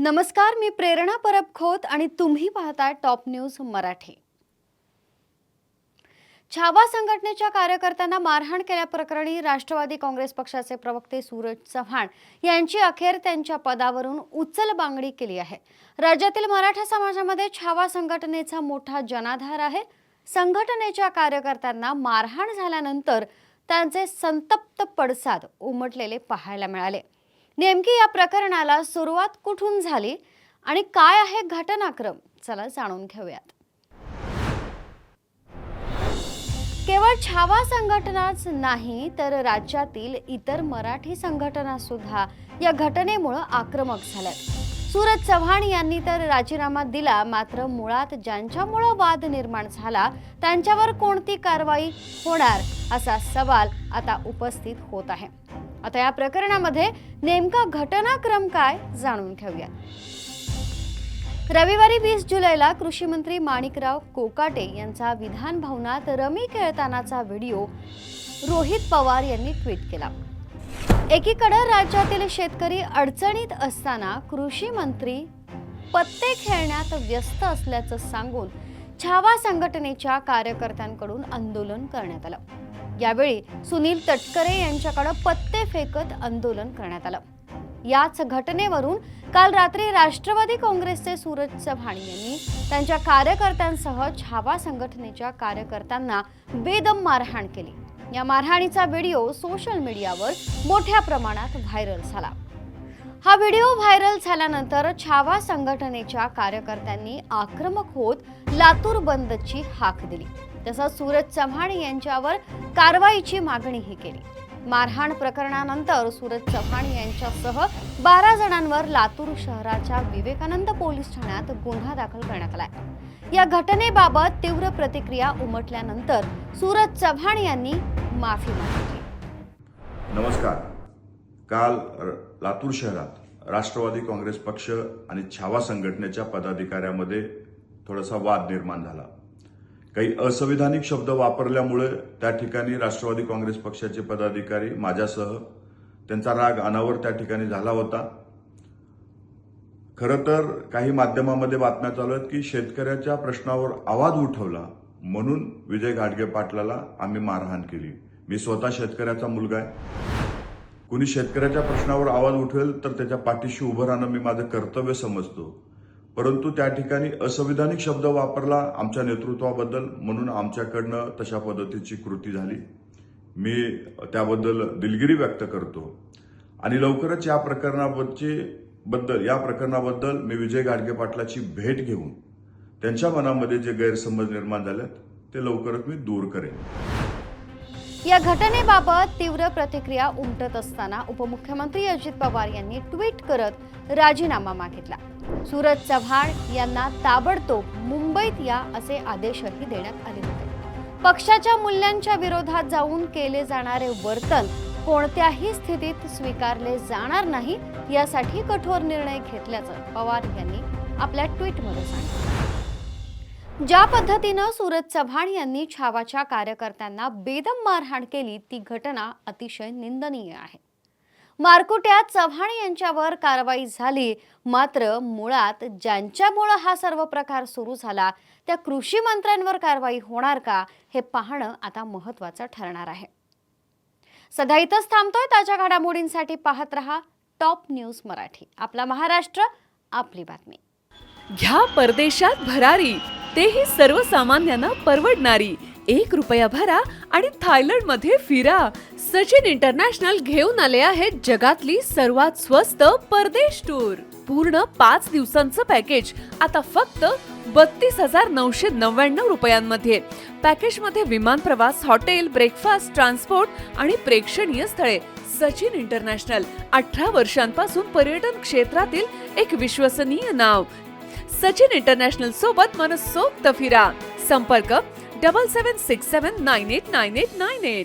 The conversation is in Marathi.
नमस्कार, मी प्रेरणा परब खोत आणि तुम्ही पाहताय टॉप न्यूज मराठी। छावा संघटनेच्या कार्यकर्त्यांना मारहाण केल्याप्रकरणी राष्ट्रवादी काँग्रेस पक्षाचे प्रवक्ते सूरज चव्हाण यांची अखेर त्यांच्या पदावरून उचलबांगडी केली आहे। राज्यातील मराठा समाजामध्ये छावा संघटनेचा मोठा जनाधार आहे। संघटनेच्या कार्यकर्त्यांना मारहाण झाल्यानंतर त्यांचे संतप्त पडसाद उमटलेले पाहायला मिळाले। नेमकी या प्रकरणाला सुरुवात कुठून झाली आणि काय आहे घटनाक्रम, चला जाणून घेऊयात। केवळ छावा संघटनाच नाही तर राज्यातील इतर मराठी संघटना सुद्धा या घटनेमुळे आक्रमक झाल्यात। सूरज चव्हाण यांनी तर राजीनामा दिला, मात्र मुळात ज्यांच्यामुळे वाद निर्माण झाला त्यांच्यावर कोणती कारवाई होणार असा सवाल आता उपस्थित होत आहे। आता या प्रकरणामध्ये नेमका घटनाक्रम काय जाणून घेऊया। रविवारी 20 जुलैला कृषी मंत्री माणिकराव कोकाटे यांचा विधान भवनात रमी खेळतानाचा व्हिडिओ रोहित पवार यांनी ट्विट केला। एकीकडे राज्यातील शेतकरी अडचणीत असताना कृषी मंत्री पत्ते खेळण्यात व्यस्त असल्याचं सांगून छावा संघटनेच्या कार्यकर्त्यांकडून आंदोलन करण्यात आलं। यावेळी सुनील तटकरे यांच्याकडे पत्ते फेकत आंदोलन करण्यात आलं। याच घटनेवरून काल रात्री राष्ट्रवादी काँग्रेसचे सूरज चव्हाण यांनी त्यांच्या कार्यकर्त्यांसह छावा संघटनेच्या कार्यकर्त्यांना बेदम मारहाण केली। या मारहाणीचा व्हिडिओ सोशल मीडियावर मोठ्या प्रमाणात व्हायरल झाला। हा व्हिडिओ व्हायरल झाल्यानंतर छावा संघटनेच्या कार्यकर्त्यांनी आक्रमक होत लातूर बंदची हाक दिली। तसंच सूरज चव्हाण यांच्यावर कारवाईची मागणीही केली। मारहाण प्रकरणानंतर सूरज चव्हाण यांच्यासह 12 जणांवर लातूर शहराच्या विवेकानंद पोलीस ठाण्यात गुन्हा दाखल करण्यात आलाय। या घटनेबाबत तीव्र प्रतिक्रिया उमटल्यानंतर सूरज चव्हाण यांनी माफी मागितली। नमस्कार। काल लातूर शहरात राष्ट्रवादी काँग्रेस पक्ष आणि छावा संघटनेच्या पदाधिकाऱ्यांमध्ये थोडासा वाद निर्माण झाला। काही असंविधानिक शब्द वापरल्यामुळे त्या ठिकाणी राष्ट्रवादी काँग्रेस पक्षाचे पदाधिकारी माझ्यासह त्यांचा राग अनावर त्या ठिकाणी झाला होता। खरं तर काही माध्यमांमध्ये बातम्या चालू आहेत की शेतकऱ्याच्या प्रश्नावर आवाज उठवला म्हणून विजय घाडगे पाटलाला आम्ही मारहाण केली। मी स्वतः शेतकऱ्याचा मुलगा आहे। कुणी शेतकऱ्याच्या प्रश्नावर आवाज उठवेल तर त्याच्या पाठीशी उभं राहणं मी माझं कर्तव्य समजतो, परंतु त्या ठिकाणी असंविधानिक शब्द वापरला आमच्या नेतृत्वाबद्दल म्हणून आमच्याकडनं तशा पद्धतीची कृती झाली। मी त्याबद्दल दिलगिरी व्यक्त करतो आणि लवकरच या प्रकरणाबद्दल मी विजय घाडगे पाटलाची भेट घेऊन त्यांच्या मनामध्ये जे गैरसमज निर्माण झालेत ते लवकरच मी दूर करेन। या घटनेबाबत तीव्र प्रतिक्रिया उमटत असताना उपमुख्यमंत्री अजित पवार यांनी ट्विट करत राजीनामा मागितला। सूरज चव्हाण यांना ताबडतोब मुंबईत या असे आदेशही देण्यात आले होते। पक्षाच्या मूल्यांच्या विरोधात जाऊन केले जाणारे वर्तन कोणत्याही स्थितीत स्वीकारले जाणार नाही, यासाठी कठोर निर्णय घेतल्याचं पवार यांनी आपल्या ट्विटमध्ये सांगितलं। ज्या पद्धतीने सूरज चव्हाण यांनी छावाच्या कार्यकर्त्यांना बेदम मारहाण केली ती घटना अतिशय निंदनीय आहे। मारकुट्यात चव्हाण यांच्यावर कारवाई झाली, मात्र मुळात ज्यांच्यामुळे हा सर्व प्रकार सुरू झाला त्या कृषी मंत्र्यांवर कारवाई होणार का हे पाहणं आता महत्त्वाचं ठरणार आहे। सध्या इथंच थांबतोय। ताज्या घडामोडींसाठी पाहत रहा टॉप न्यूज मराठी। आपला महाराष्ट्र, आपली बातमी। घ्या परदेशात भरारी, तेही सर्वसामान्यांना परवडणारी। 1 रुपया भरा आणि थायलंड मध्ये फिरा। सचिन इंटरनॅशनल घेऊन आले आहेत जगातली सर्वात स्वस्त परदेश टूर। पूर्ण 5 दिवसांचं पॅकेज आता फक्त 32,999 रुपयांमध्ये। पॅकेज मध्ये विमान प्रवास, हॉटेल, ब्रेकफास्ट, ट्रान्सपोर्ट आणि प्रेक्षणीय स्थळे। सचिन इंटरनॅशनल 18 वर्षांपासून पर्यटन क्षेत्रातील एक विश्वसनीय नाव। सचिन इंटरनॅशनल सोबत मनसोक्त फिरा। संपर्क 7767989898।